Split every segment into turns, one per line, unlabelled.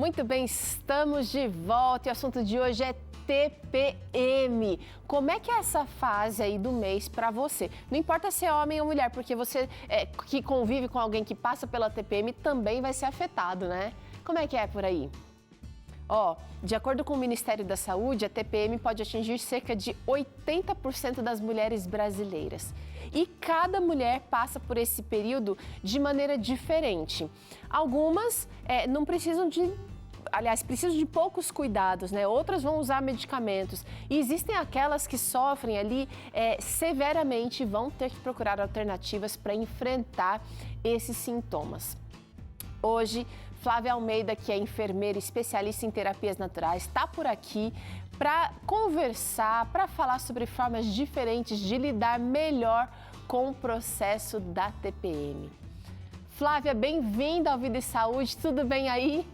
Muito bem, estamos de volta e o assunto de hoje é TPM. Como é que é essa fase aí do mês para você? Não importa se é homem ou mulher, porque você que convive com alguém que passa pela TPM também vai ser afetado, né? Como é que é por aí? De acordo com o Ministério da Saúde, a TPM pode atingir cerca de 80% das mulheres brasileiras. E cada mulher passa por esse período de maneira diferente. Algumas não precisam precisam de poucos cuidados, né? Outras vão usar medicamentos. E existem aquelas que sofrem ali severamente e vão ter que procurar alternativas para enfrentar esses sintomas. Hoje, Flávia Almeida, que é enfermeira e especialista em terapias naturais, está por aqui para conversar, para falar sobre formas diferentes de lidar melhor com o processo da TPM. Flávia, bem-vinda ao Vida e Saúde, tudo bem aí?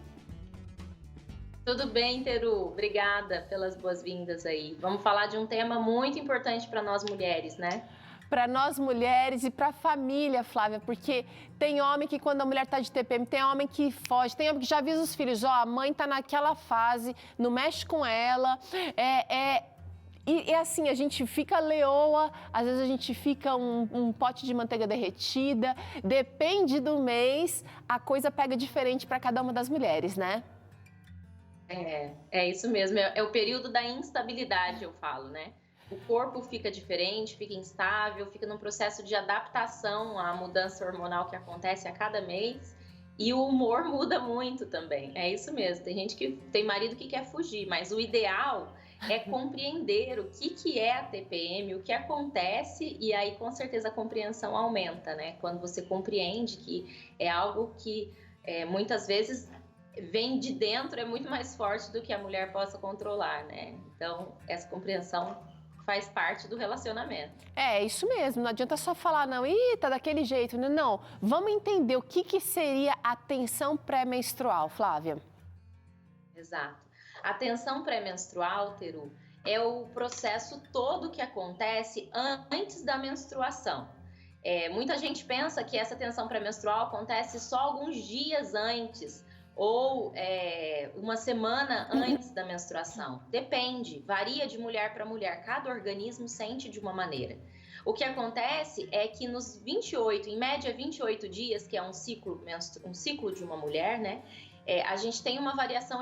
Tudo bem, Teru. Obrigada pelas boas-vindas aí. Vamos falar de um tema muito importante para nós mulheres, né?
Para nós mulheres e para a família, Flávia, porque tem homem que quando a mulher está de TPM, tem homem que foge, tem homem que já avisa os filhos, a mãe está naquela fase, não mexe com ela, E assim, a gente fica leoa, às vezes a gente fica um pote de manteiga derretida, depende do mês, a coisa pega diferente para cada uma das mulheres, né?
É isso mesmo, é o período da instabilidade, eu falo, né? O corpo fica diferente, fica instável, fica num processo de adaptação à mudança hormonal que acontece a cada mês e o humor muda muito também. É isso mesmo, tem marido que quer fugir, mas o ideal é compreender o que é a TPM, o que acontece e aí com certeza a compreensão aumenta, né? Quando você compreende que é algo que muitas vezes vem de dentro, é muito mais forte do que a mulher possa controlar, né? Então essa compreensão faz parte do relacionamento.
É isso mesmo, não adianta só falar, não, tá daquele jeito, né? Não. Vamos entender o que seria a tensão pré-menstrual, Flávia.
Exato. A tensão pré-menstrual, Teru, é o processo todo que acontece antes da menstruação. Muita gente pensa que essa tensão pré-menstrual acontece só alguns dias antes, ou uma semana antes da menstruação. Depende, varia de mulher para mulher, cada organismo sente de uma maneira. O que acontece é que nos 28, em média 28 dias, que é um ciclo de uma mulher, né? A gente tem uma variação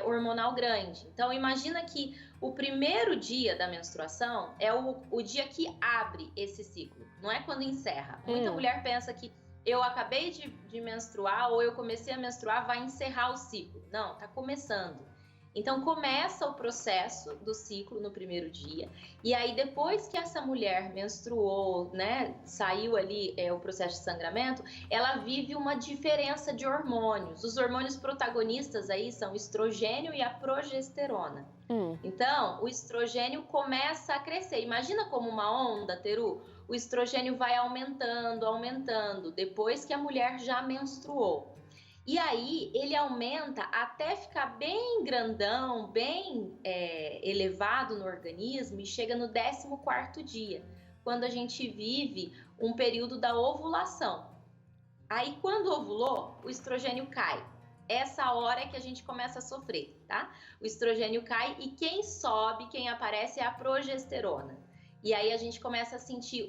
hormonal grande. Então, imagina que o primeiro dia da menstruação é o dia que abre esse ciclo, não é quando encerra. Muita mulher pensa que eu acabei de menstruar ou eu comecei a menstruar, vai encerrar o ciclo. Não, tá começando. Então, começa o processo do ciclo no primeiro dia. E aí, depois que essa mulher menstruou, né, saiu ali o processo de sangramento, ela vive uma diferença de hormônios. Os hormônios protagonistas aí são o estrogênio e a progesterona. Então, o estrogênio começa a crescer. Imagina como uma onda, Teru. O estrogênio vai aumentando, depois que a mulher já menstruou. E aí, ele aumenta até ficar bem grandão, bem elevado no organismo e chega no 14º dia, quando a gente vive um período da ovulação. Aí, quando ovulou, o estrogênio cai. Essa hora é que a gente começa a sofrer, tá? O estrogênio cai e quem sobe, quem aparece é a progesterona. E aí a gente começa a sentir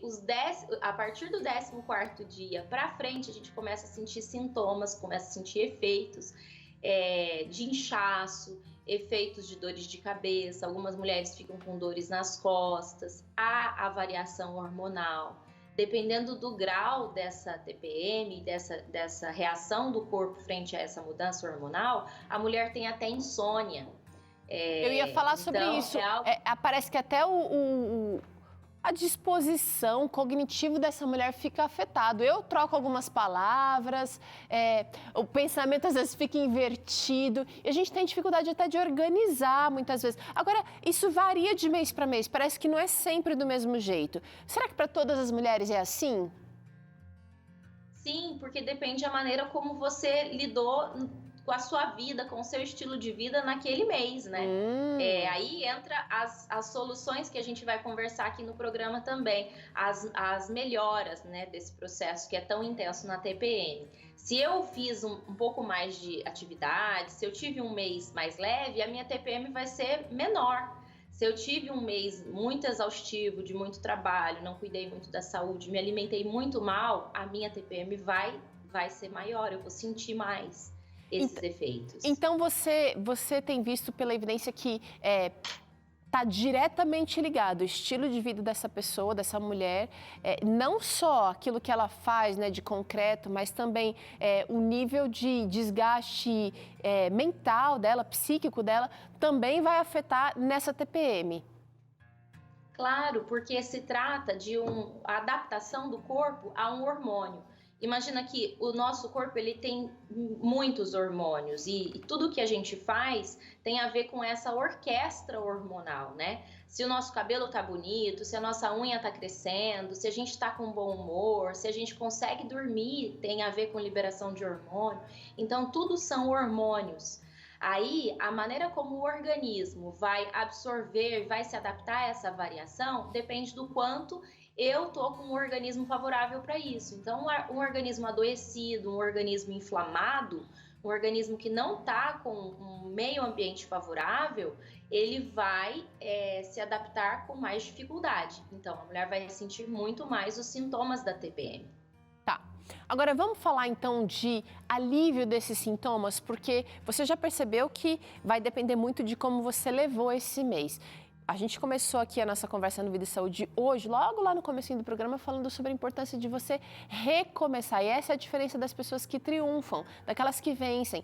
a partir do 14º dia para frente, a gente começa a sentir sintomas, começa a sentir efeitos de inchaço, efeitos de dores de cabeça, algumas mulheres ficam com dores nas costas, há a variação hormonal. Dependendo do grau dessa TPM, dessa reação do corpo frente a essa mudança hormonal, a mulher tem até insônia.
Eu ia falar sobre isso. Parece que até a disposição cognitiva dessa mulher fica afetado. Eu troco algumas palavras, o pensamento às vezes fica invertido e a gente tem dificuldade até de organizar muitas vezes. Agora, isso varia de mês para mês, parece que não é sempre do mesmo jeito. Será que para todas as mulheres é assim?
Sim, porque depende da maneira como você lidou a sua vida, com o seu estilo de vida naquele mês, né? Aí entra as soluções que a gente vai conversar aqui no programa também, as melhoras, né, desse processo que é tão intenso na TPM. Se eu fiz um pouco mais de atividade, se eu tive um mês mais leve, a minha TPM vai ser menor. Se eu tive um mês muito exaustivo, de muito trabalho, não cuidei muito da saúde, me alimentei muito mal, a minha TPM vai ser maior, eu vou sentir mais esses efeitos.
Então, você tem visto pela evidência que está diretamente ligado o estilo de vida dessa pessoa, dessa mulher, não só aquilo que ela faz, né, de concreto, mas também o nível de desgaste mental dela, psíquico dela, também vai afetar nessa TPM.
Claro, porque se trata de a adaptação do corpo a um hormônio. Imagina que o nosso corpo ele tem muitos hormônios e tudo que a gente faz tem a ver com essa orquestra hormonal, né? Se o nosso cabelo tá bonito, se a nossa unha tá crescendo, se a gente tá com bom humor, se a gente consegue dormir, tem a ver com liberação de hormônio. Então, tudo são hormônios. Aí, a maneira como o organismo vai absorver, vai se adaptar a essa variação, depende do quanto eu tô com um organismo favorável para isso. Então, um organismo adoecido, um organismo inflamado, um organismo que não tá com um meio ambiente favorável, ele vai se adaptar com mais dificuldade. Então, a mulher vai sentir muito mais os sintomas da TPM.
Tá. Agora, vamos falar então de alívio desses sintomas, porque você já percebeu que vai depender muito de como você levou esse mês. A gente começou aqui a nossa conversa no Vida e Saúde hoje, logo lá no comecinho do programa, falando sobre a importância de você recomeçar. E essa é a diferença das pessoas que triunfam, daquelas que vencem.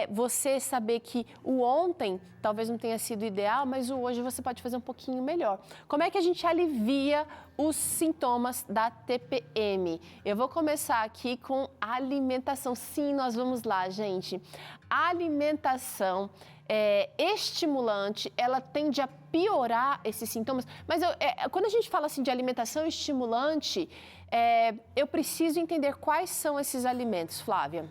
Você saber que o ontem talvez não tenha sido ideal, mas o hoje você pode fazer um pouquinho melhor. Como é que a gente alivia os sintomas da TPM? Eu vou começar aqui com alimentação. Sim, nós vamos lá, gente. A alimentação estimulante, ela tende a piorar esses sintomas. Mas quando a gente fala assim de alimentação estimulante, eu preciso entender quais são esses alimentos, Flávia.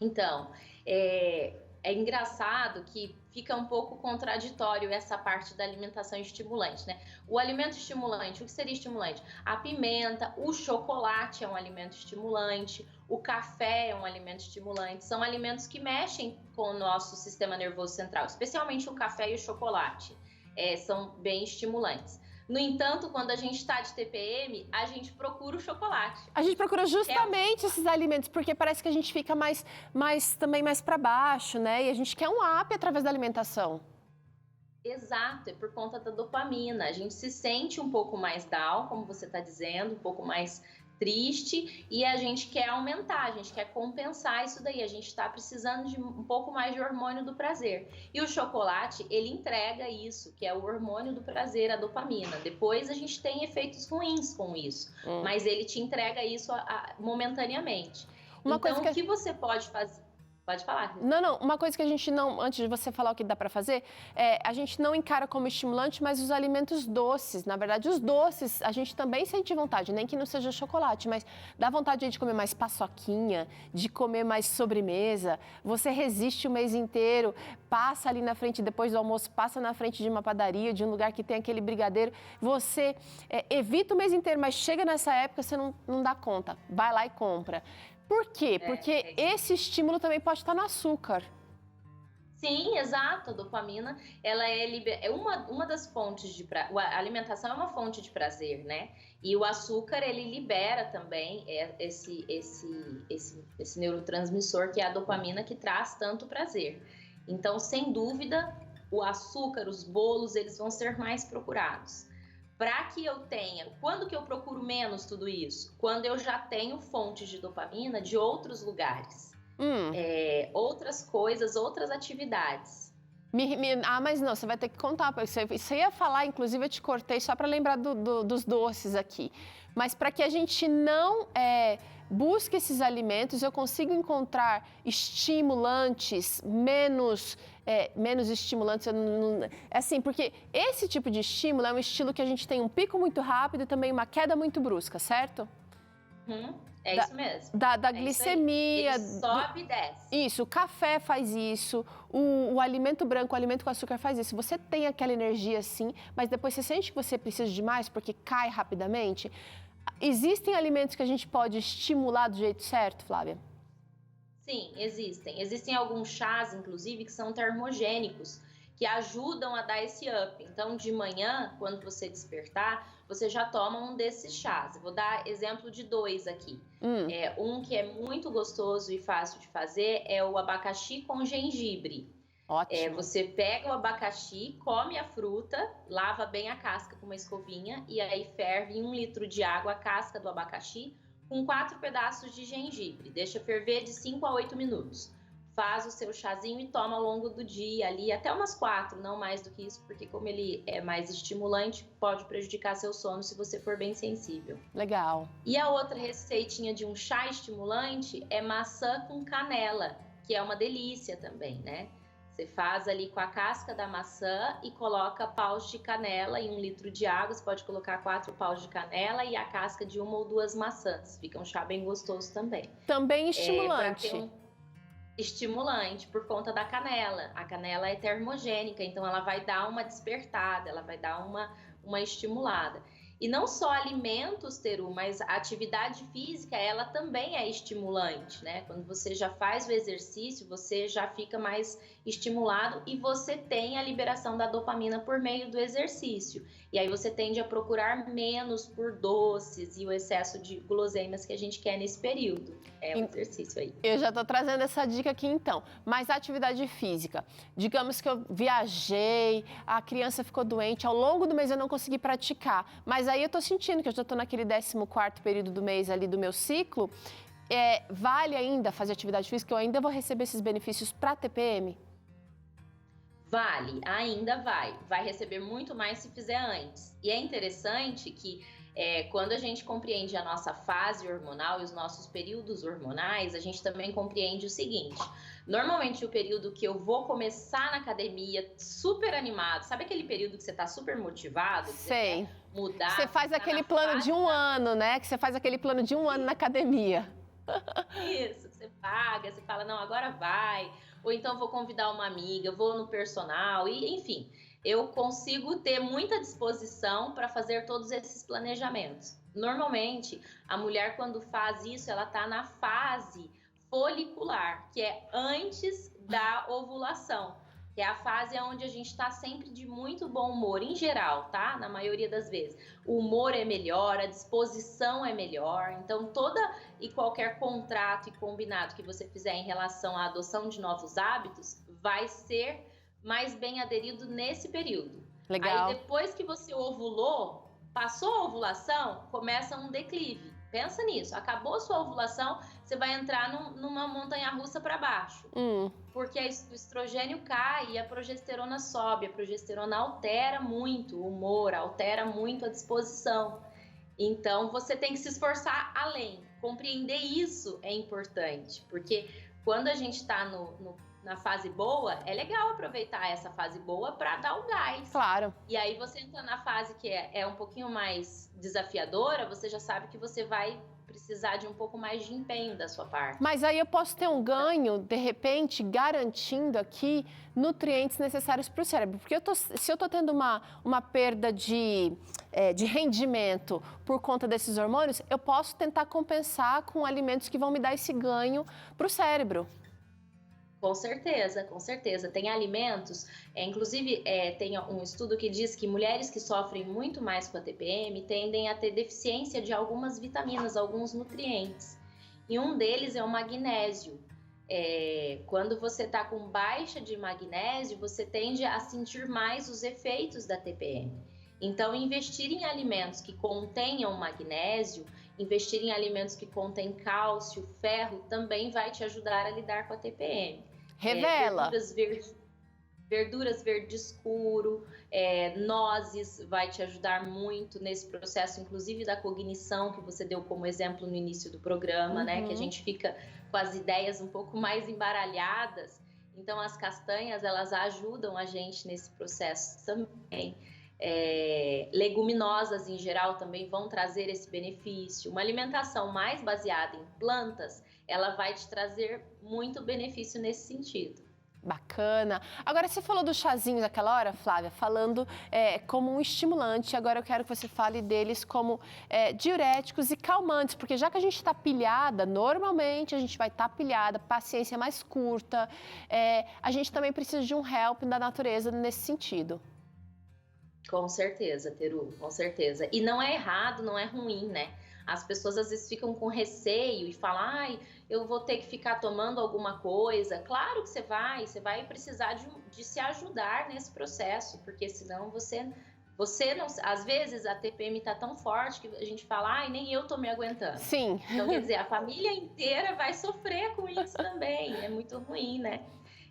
Então, é engraçado que fica um pouco contraditório essa parte da alimentação estimulante, né? O alimento estimulante, o que seria estimulante? A pimenta, o chocolate é um alimento estimulante, o café é um alimento estimulante, são alimentos que mexem com o nosso sistema nervoso central, especialmente o café e o chocolate, são bem estimulantes. No entanto, quando a gente está de TPM, a gente procura o chocolate.
A gente procura justamente esses alimentos, porque parece que a gente fica também mais para baixo, né? E a gente quer um up através da alimentação.
Exato, é por conta da dopamina. A gente se sente um pouco mais down, como você está dizendo, um pouco mais triste, e a gente quer aumentar, a gente quer compensar isso daí, a gente está precisando de um pouco mais de hormônio do prazer. E o chocolate, ele entrega isso, que é o hormônio do prazer, a dopamina. Depois a gente tem efeitos ruins com isso, mas ele te entrega isso momentaneamente. Então, o que você pode fazer? Pode falar.
Não, uma coisa que a gente não, antes de você falar o que dá para fazer, a gente não encara como estimulante, mas os alimentos doces. Na verdade, os doces, a gente também sente vontade, nem que não seja chocolate, mas dá vontade de comer mais paçoquinha, de comer mais sobremesa. Você resiste o mês inteiro, passa ali na frente, depois do almoço, passa na frente de uma padaria, de um lugar que tem aquele brigadeiro. Você evita o mês inteiro, mas chega nessa época, você não dá conta. Vai lá e compra. Por quê? Porque esse estímulo também pode estar no açúcar.
Sim, exato. A dopamina, ela é uma das fontes de prazer. A alimentação é uma fonte de prazer, né? E o açúcar, ele libera também esse neurotransmissor, que é a dopamina, que traz tanto prazer. Então, sem dúvida, o açúcar, os bolos, eles vão ser mais procurados. Para que eu tenha, quando que eu procuro menos tudo isso? Quando eu já tenho fontes de dopamina de outros lugares, outras coisas, outras atividades.
Mas não, você vai ter que contar. Você ia falar, inclusive eu te cortei só para lembrar dos doces aqui. Mas para que a gente não busque esses alimentos, eu consigo encontrar estimulantes menos estimulantes. Assim, porque esse tipo de estímulo é um estilo que a gente tem um pico muito rápido e também uma queda muito brusca, certo?
É isso mesmo.
Da
É
glicemia.
Ele sobe e desce.
Isso, o café faz isso, o alimento branco, o alimento com açúcar faz isso. Você tem aquela energia sim, mas depois você sente que você precisa de mais porque cai rapidamente. Existem alimentos que a gente pode estimular do jeito certo, Flávia?
Sim, existem. Existem alguns chás, inclusive, que são termogênicos, que ajudam a dar esse up. Então, de manhã, quando você despertar, você já toma um desses chás. Eu vou dar exemplo de 2 aqui. Um que é muito gostoso e fácil de fazer é o abacaxi com gengibre.
Ótimo.
Você pega o abacaxi, come a fruta, lava bem a casca com uma escovinha e aí ferve em 1 litro de água a casca do abacaxi com 4 pedaços de gengibre. Deixa ferver de 5 a 8 minutos. Faz o seu chazinho e toma ao longo do dia ali, até umas 4, não mais do que isso, porque como ele é mais estimulante, pode prejudicar seu sono se você for bem sensível.
Legal.
E a outra receitinha de um chá estimulante é maçã com canela, que é uma delícia também, né? Você faz ali com a casca da maçã e coloca paus de canela em 1 litro de água. Você pode colocar 4 paus de canela e a casca de 1 ou 2 maçãs. Fica um chá bem gostoso também.
Também estimulante.
Estimulante por conta da canela. A canela é termogênica, então ela vai dar uma despertada, ela vai dar uma estimulada. E não só alimentos, Teru, mas a atividade física, ela também é estimulante, né? Quando você já faz o exercício, você já fica mais estimulado e você tem a liberação da dopamina por meio do exercício. E aí você tende a procurar menos por doces e o excesso de guloseimas que a gente quer nesse período. É um exercício aí.
Eu já tô trazendo essa dica aqui então. Mas a atividade física, digamos que eu viajei, a criança ficou doente, ao longo do mês eu não consegui praticar, mas aí eu tô sentindo que eu já tô naquele 14º período do mês ali do meu ciclo, vale ainda fazer atividade física? Eu ainda vou receber esses benefícios para TPM?
Vale, ainda vai. Vai receber muito mais se fizer antes. E é interessante que quando a gente compreende a nossa fase hormonal e os nossos períodos hormonais, a gente também compreende o seguinte. Normalmente o período que eu vou começar na academia super animado, sabe aquele período que você tá super motivado?
Sei.
Mudar.
Você faz aquele plano de 1 ano, né? Que você faz aquele plano de 1 ano na academia.
Isso, você paga, você fala, não, agora vai. Ou então vou convidar uma amiga, vou no personal, e enfim, eu consigo ter muita disposição para fazer todos esses planejamentos. Normalmente, a mulher quando faz isso, ela está na fase folicular, que é antes da ovulação, que é a fase onde a gente está sempre de muito bom humor, em geral, tá? Na maioria das vezes. O humor é melhor, a disposição é melhor, então toda e qualquer contrato e combinado que você fizer em relação à adoção de novos hábitos vai ser mais bem aderido nesse período.
Legal.
Aí depois que você ovulou, passou a ovulação, começa um declive. Pensa nisso, acabou a sua ovulação, você vai entrar numa montanha-russa para baixo. Porque o estrogênio cai e a progesterona sobe. A progesterona altera muito o humor, altera muito a disposição. Então, você tem que se esforçar além. Compreender isso é importante, porque quando a gente está na fase boa, é legal aproveitar essa fase boa para dar um gás.
Claro.
E aí você entra na fase que é um pouquinho mais desafiadora, você já sabe que você vai precisar de um pouco mais de empenho da sua parte.
Mas aí eu posso ter um ganho, de repente, garantindo aqui nutrientes necessários para o cérebro. Porque se eu estou tendo uma perda de rendimento por conta desses hormônios, eu posso tentar compensar com alimentos que vão me dar esse ganho para o cérebro.
Com certeza, com certeza. Tem alimentos, inclusive tem um estudo que diz que mulheres que sofrem muito mais com a TPM tendem a ter deficiência de algumas vitaminas, alguns nutrientes. E um deles é o magnésio. Quando você está com baixa de magnésio, você tende a sentir mais os efeitos da TPM. Então, investir em alimentos que contenham magnésio, investir em alimentos que contêm cálcio, ferro, também vai te ajudar a lidar com a TPM.
Revela.
Verduras verde escuro, nozes vai te ajudar muito nesse processo, inclusive da cognição, que você deu como exemplo no início do programa, né? Que a gente fica com as ideias um pouco mais embaralhadas. Então, as castanhas, elas ajudam a gente nesse processo também. leguminosas em geral também vão trazer esse benefício. Uma alimentação mais baseada em plantas, ela vai te trazer muito benefício nesse sentido.
Bacana. Agora, você falou do chazinho daquela hora, Flávia, falando como um estimulante. Agora eu quero que você fale deles como diuréticos e calmantes, porque já que a gente está pilhada, normalmente a gente vai estar pilhada, paciência mais curta, a gente também precisa de um help da natureza nesse sentido.
Com certeza, Teru, com certeza. E não é errado, não é ruim, né? As pessoas às vezes ficam com receio e falam, ai, eu vou ter que ficar tomando alguma coisa. Claro que você vai precisar de se ajudar nesse processo, porque senão você não... Às vezes a TPM tá tão forte que a gente fala, ai, nem eu tô me aguentando.
Sim.
Então, quer dizer, a família inteira vai sofrer com isso também, é muito ruim, né?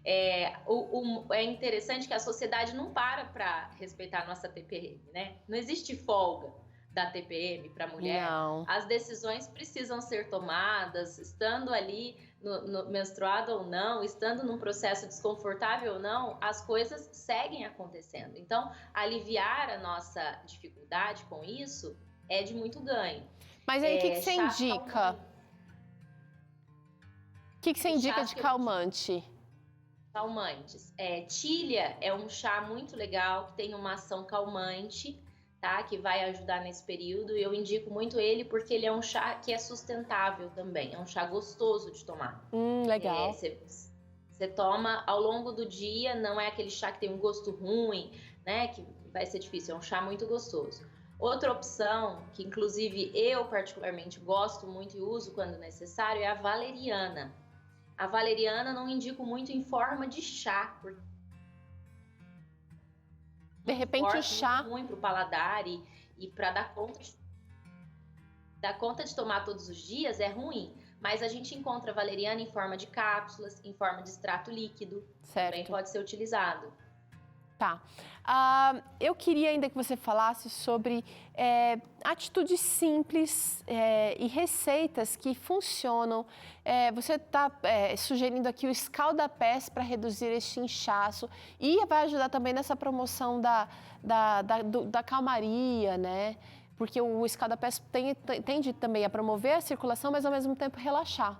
É interessante que a sociedade não para respeitar a nossa TPM, né? Não existe folga da TPM para a mulher.
Não.
As decisões precisam ser tomadas, estando ali no menstruado ou não, estando num processo desconfortável ou não, as coisas seguem acontecendo. Então, aliviar a nossa dificuldade com isso é de muito ganho.
Mas aí, o que você indica? O que você indica de calmante?
Calmantes. Tília é um chá muito legal, que tem uma ação calmante, tá? Que vai ajudar nesse período. Eu indico muito ele porque ele é um chá que é sustentável também. É um chá gostoso de tomar.
Legal.
Você toma ao longo do dia, não é aquele chá que tem um gosto ruim, né? Que vai ser difícil, é um chá muito gostoso. Outra opção, que inclusive eu particularmente gosto muito e uso quando necessário, é a valeriana. A valeriana não indico muito em forma de chá, porque
de repente o chá
muito ruim para o paladar e para dar conta de tomar todos os dias é ruim. Mas a gente encontra a valeriana em forma de cápsulas, em forma de extrato líquido,
certo.
Também pode ser utilizado.
Tá. Eu queria ainda que você falasse sobre atitudes simples e receitas que funcionam. Você está sugerindo aqui o escalda-pés para reduzir este inchaço e vai ajudar também nessa promoção da calmaria, né? Porque o escalda-pés tende também a promover a circulação, mas ao mesmo tempo relaxar.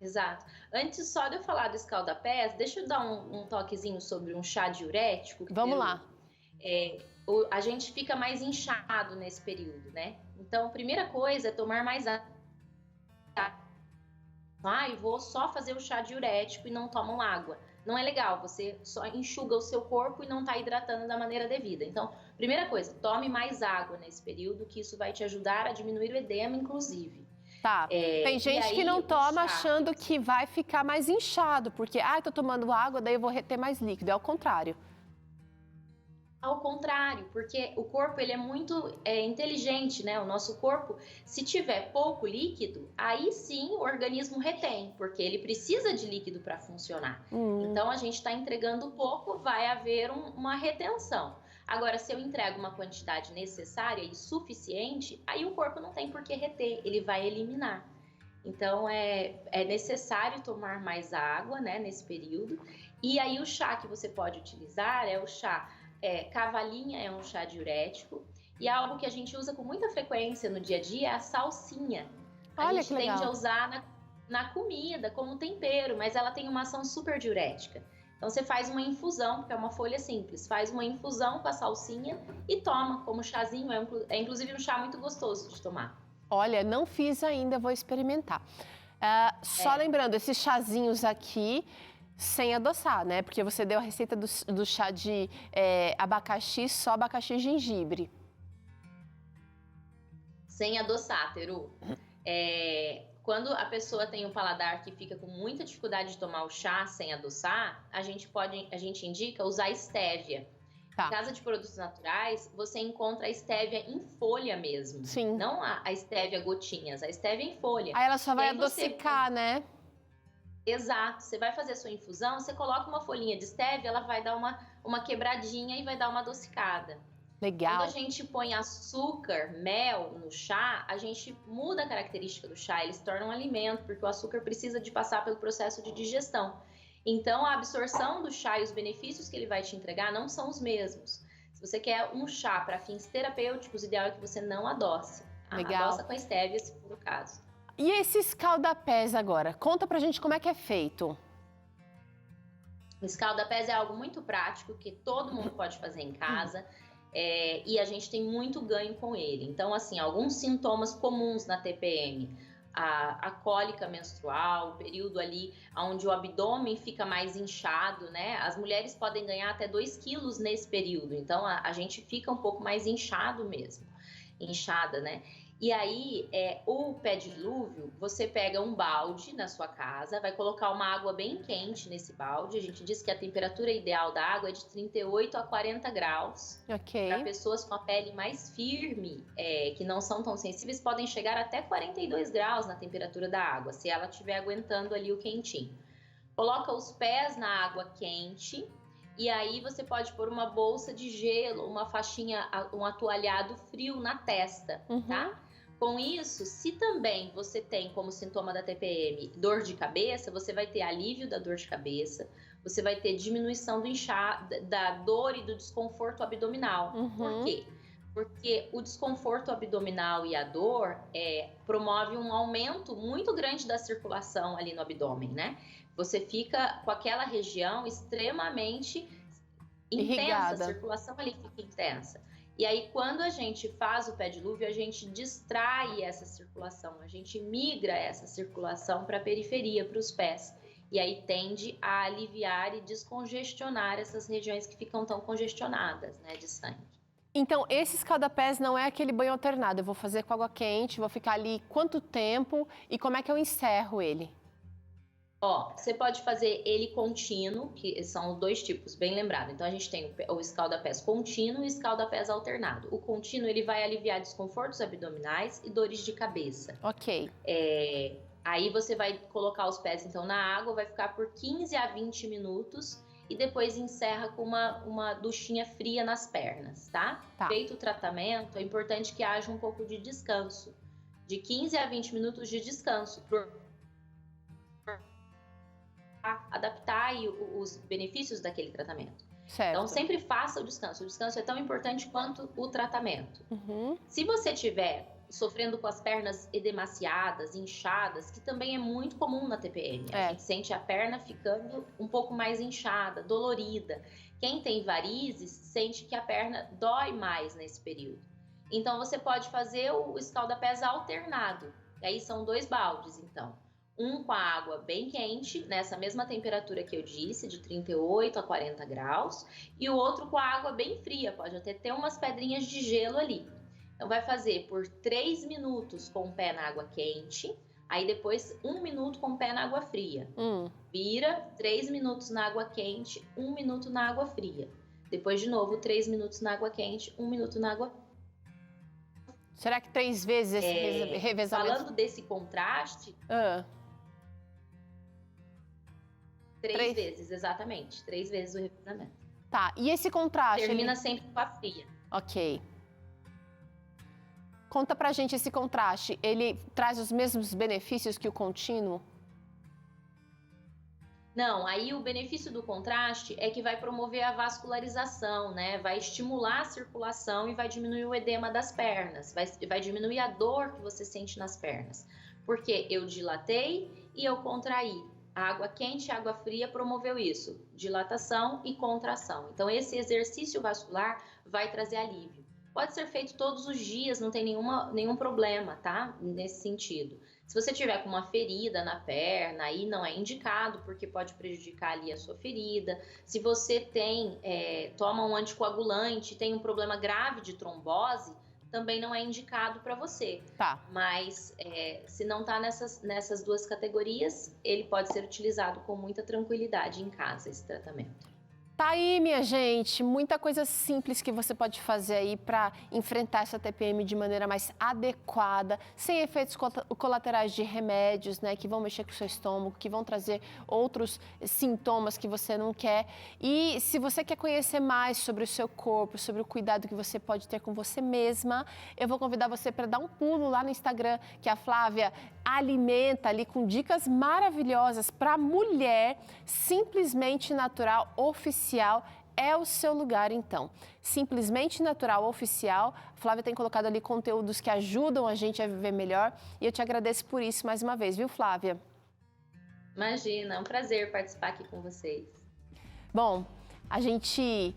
Exato. Antes só de eu falar do escalda-pés, deixa eu dar um toquezinho sobre um chá diurético.
Vamos lá.
A gente fica mais inchado nesse período, né? Então, a primeira coisa é tomar mais água. Vou só fazer o chá diurético e não tomam água. Não é legal, você só enxuga o seu corpo e não está hidratando da maneira devida. Então, primeira coisa, tome mais água nesse período, que isso vai te ajudar a diminuir o edema, inclusive.
Tá, tem gente que não toma achando que vai ficar mais inchado, porque, tô tomando água, daí eu vou reter mais líquido. É o contrário.
Ao contrário, porque o corpo ele é muito inteligente, né? O nosso corpo, se tiver pouco líquido, aí sim o organismo retém, porque ele precisa de líquido para funcionar. Então, a gente está entregando pouco, vai haver uma retenção. Agora, se eu entrego uma quantidade necessária e suficiente, aí o corpo não tem por que reter, ele vai eliminar. Então, é necessário tomar mais água, né, nesse período. E aí, o chá que você pode utilizar é o chá cavalinha, é um chá diurético. E algo que a gente usa com muita frequência no dia a dia é a salsinha. A gente tende a usar na comida como tempero, mas ela tem uma ação super diurética. Então, você faz uma infusão, porque é uma folha simples, faz uma infusão com a salsinha e toma como chazinho. É inclusive um chá muito gostoso de tomar.
Olha, não fiz ainda, vou experimentar. Só lembrando, esses chazinhos aqui, sem adoçar, né? Porque você deu a receita do chá de abacaxi, só abacaxi e gengibre. Sem adoçar, Teru.
Quando a pessoa tem um paladar que fica com muita dificuldade de tomar o chá sem adoçar, a gente indica usar estévia. Tá. Em casa de produtos naturais, você encontra a estévia em folha mesmo.
Sim.
Não a estévia gotinhas, a estévia em folha.
Aí ela só vai adocicar, né?
Exato. Você vai fazer a sua infusão, você coloca uma folhinha de estévia, ela vai dar uma quebradinha e vai dar uma adocicada.
Legal.
Quando a gente põe açúcar, mel no chá, a gente muda a característica do chá, ele se torna um alimento, porque o açúcar precisa de passar pelo processo de digestão. Então, a absorção do chá e os benefícios que ele vai te entregar não são os mesmos. Se você quer um chá para fins terapêuticos, o ideal é que você não adoce.
Legal.
Adoça com a estévia, se for o caso.
E esse escalda-pés agora? Conta pra gente como é que é feito.
O escalda-pés é algo muito prático, que todo mundo pode fazer em casa. E a gente tem muito ganho com ele. Então, assim, alguns sintomas comuns na TPM. A cólica menstrual, o período ali onde o abdômen fica mais inchado, né? As mulheres podem ganhar até 2 quilos nesse período. Então, a gente fica um pouco mais inchado mesmo. Inchada, né? E aí, o pé dilúvio, você pega um balde na sua casa, vai colocar uma água bem quente nesse balde. A gente diz que a temperatura ideal da água é de 38 a 40 graus.
Ok.
Para pessoas com a pele mais firme, que não são tão sensíveis, podem chegar até 42 graus na temperatura da água, se ela estiver aguentando ali o quentinho. Coloca os pés na água quente. E aí você pode pôr uma bolsa de gelo, uma faixinha, um atualhado frio na testa, tá? Com isso, se também você tem como sintoma da TPM dor de cabeça, você vai ter alívio da dor de cabeça, você vai ter diminuição da dor e do desconforto abdominal. Por quê? Porque o desconforto abdominal e a dor promove um aumento muito grande da circulação ali no abdômen, né? Você fica com aquela região extremamente intensa,
irrigada.
A circulação ali fica intensa. E aí, quando a gente faz o pé dilúvio, a gente distrai essa circulação, a gente migra essa circulação para a periferia, para os pés. E aí tende a aliviar e descongestionar essas regiões que ficam tão congestionadas, né, de sangue.
Então, esse escalda-pés não é aquele banho alternado. Eu vou fazer com água quente, vou ficar ali quanto tempo e como é que eu encerro ele?
Você pode fazer ele contínuo, que são os 2 tipos, bem lembrado. Então, a gente tem o escalda-pés contínuo e o escalda-pés alternado. O contínuo, ele vai aliviar desconfortos abdominais e dores de cabeça.
Ok.
Aí você vai colocar os pés, então, na água, vai ficar por 15 a 20 minutos e depois encerra com uma duchinha fria nas pernas, tá? Feito o tratamento, é importante que haja um pouco de descanso. De 15 a 20 minutos de descanso, adaptar aí os benefícios daquele tratamento.
Certo.
Então, sempre faça o descanso. O descanso é tão importante quanto o tratamento. Se você estiver sofrendo com as pernas edemaciadas, inchadas, que também é muito comum na TPM. A gente sente a perna ficando um pouco mais inchada, dolorida. Quem tem varizes sente que a perna dói mais nesse período. Então, você pode fazer o escalda-pés alternado. E aí são 2 baldes, então. Um com a água bem quente, nessa mesma temperatura que eu disse, de 38 a 40 graus, e o outro com a água bem fria, pode até ter umas pedrinhas de gelo ali. Então, vai fazer por 3 minutos com o pé na água quente, aí depois 1 minuto com o pé na água fria. Vira, 3 minutos na água quente, 1 minuto na água fria. Depois, de novo, 3 minutos na água quente, 1 minuto na água fria.
Será que 3 vezes esse revezamento?
Falando desse contraste... 3 vezes, exatamente. 3 vezes o revezamento.
Tá, e esse contraste?
Termina sempre com a fria.
Ok. Conta pra gente esse contraste, ele traz os mesmos benefícios que o contínuo?
Não, aí o benefício do contraste é que vai promover a vascularização, né? Vai estimular a circulação e vai diminuir o edema das pernas, vai diminuir a dor que você sente nas pernas. Porque eu dilatei e eu contraí. A água quente e a água fria promoveu isso, dilatação e contração. Então, esse exercício vascular vai trazer alívio. Pode ser feito todos os dias, não tem nenhum problema, tá? Nesse sentido. Se você tiver com uma ferida na perna, aí não é indicado, porque pode prejudicar ali a sua ferida. Se você toma um anticoagulante, tem um problema grave de trombose, também não é indicado para você.
Tá.
Mas se não está nessas 2 categorias, ele pode ser utilizado com muita tranquilidade em casa, esse tratamento.
Tá aí, minha gente, muita coisa simples que você pode fazer aí para enfrentar essa TPM de maneira mais adequada, sem efeitos colaterais de remédios, né, que vão mexer com o seu estômago, que vão trazer outros sintomas que você não quer. E se você quer conhecer mais sobre o seu corpo, sobre o cuidado que você pode ter com você mesma, eu vou convidar você para dar um pulo lá no Instagram, que a Flávia alimenta ali com dicas maravilhosas para mulher, simplesmente natural, oficial. é o seu lugar, então. Simplesmente Natural Oficial. A Flávia tem colocado ali conteúdos que ajudam a gente a viver melhor e eu te agradeço por isso mais uma vez, viu, Flávia?
Imagina, é um prazer participar aqui com vocês.
Bom, a gente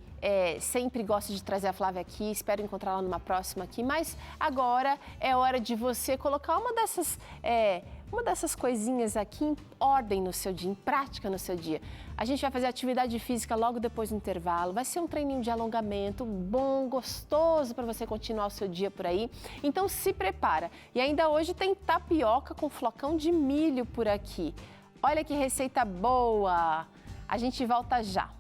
sempre gosta de trazer a Flávia aqui, espero encontrá-la numa próxima aqui, mas agora é hora de você colocar uma dessas coisinhas aqui em ordem no seu dia, em prática no seu dia. A gente vai fazer atividade física logo depois do intervalo, vai ser um treininho de alongamento bom, gostoso para você continuar o seu dia por aí. Então se prepara. E ainda hoje tem tapioca com flocão de milho por aqui. Olha que receita boa! A gente volta já.